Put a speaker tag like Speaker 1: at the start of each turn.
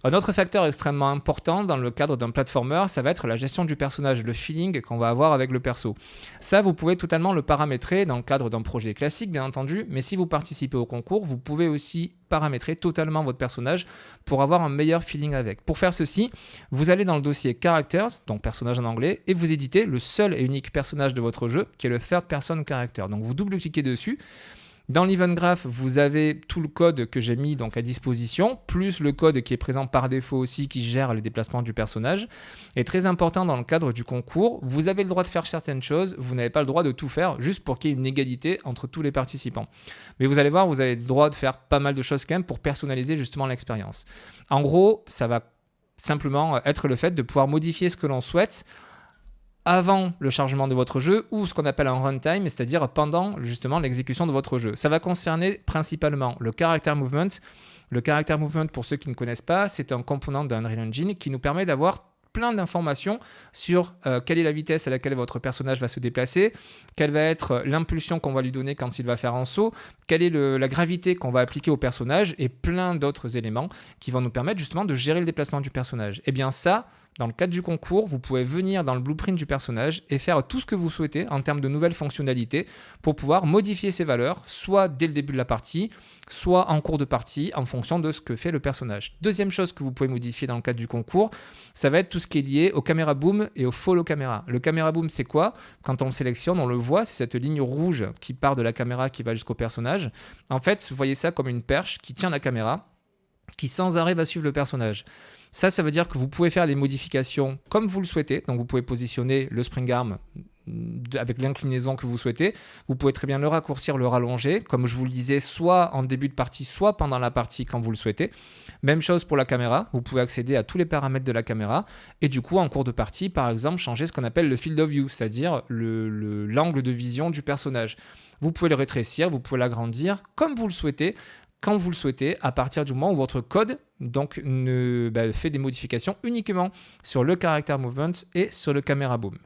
Speaker 1: Un autre facteur extrêmement important dans le cadre d'un platformer, ça va être la gestion du personnage, le feeling qu'on va avoir avec le perso. Ça, vous pouvez totalement le paramétrer dans le cadre d'un projet classique, bien entendu, mais si vous participez au concours, vous pouvez aussi paramétrer totalement votre personnage pour avoir un meilleur feeling avec. Pour faire ceci, vous allez dans le dossier Characters, donc personnage en anglais, et vous éditez le seul et unique personnage de votre jeu, qui est le Third Person Character. Donc vous double-cliquez dessus. Dans l'Event Graph, vous avez tout le code que j'ai mis donc à disposition, plus le code qui est présent par défaut aussi, qui gère les déplacements du personnage. Et très important dans le cadre du concours, vous avez le droit de faire certaines choses, vous n'avez pas le droit de tout faire, juste pour qu'il y ait une égalité entre tous les participants. Mais vous allez voir, vous avez le droit de faire pas mal de choses quand même pour personnaliser justement l'expérience. En gros, ça va simplement être le fait de pouvoir modifier ce que l'on souhaite avant le chargement de votre jeu ou ce qu'on appelle un runtime, c'est-à-dire pendant justement l'exécution de votre jeu. Ça va concerner principalement le character movement. Le character movement, pour ceux qui ne connaissent pas, c'est un composant d'Unreal Engine qui nous permet d'avoir plein d'informations sur quelle est la vitesse à laquelle votre personnage va se déplacer, quelle va être l'impulsion qu'on va lui donner quand il va faire un saut, quelle est la gravité qu'on va appliquer au personnage et plein d'autres éléments qui vont nous permettre justement de gérer le déplacement du personnage. Et bien ça, dans le cadre du concours, vous pouvez venir dans le blueprint du personnage et faire tout ce que vous souhaitez en termes de nouvelles fonctionnalités pour pouvoir modifier ces valeurs, soit dès le début de la partie, soit en cours de partie, en fonction de ce que fait le personnage. Deuxième chose que vous pouvez modifier dans le cadre du concours, ça va être tout ce qui est lié au caméra boom et au follow caméra. Le caméra boom, c'est quoi? Quand on le sélectionne, on le voit, c'est cette ligne rouge qui part de la caméra qui va jusqu'au personnage. En fait, vous voyez ça comme une perche qui tient la caméra, qui sans arrêt va suivre le personnage. Ça veut dire que vous pouvez faire des modifications comme vous le souhaitez. Donc, vous pouvez positionner le spring arm avec l'inclinaison que vous souhaitez. Vous pouvez très bien le raccourcir, le rallonger, comme je vous le disais, soit en début de partie, soit pendant la partie quand vous le souhaitez. Même chose pour la caméra. Vous pouvez accéder à tous les paramètres de la caméra et du coup, en cours de partie, par exemple, changer ce qu'on appelle le field of view, c'est-à-dire l'angle de vision du personnage. Vous pouvez le rétrécir, vous pouvez l'agrandir comme vous le souhaitez, quand vous le souhaitez, à partir du moment où votre code donc, fait des modifications uniquement sur le character movement et sur le camera boom.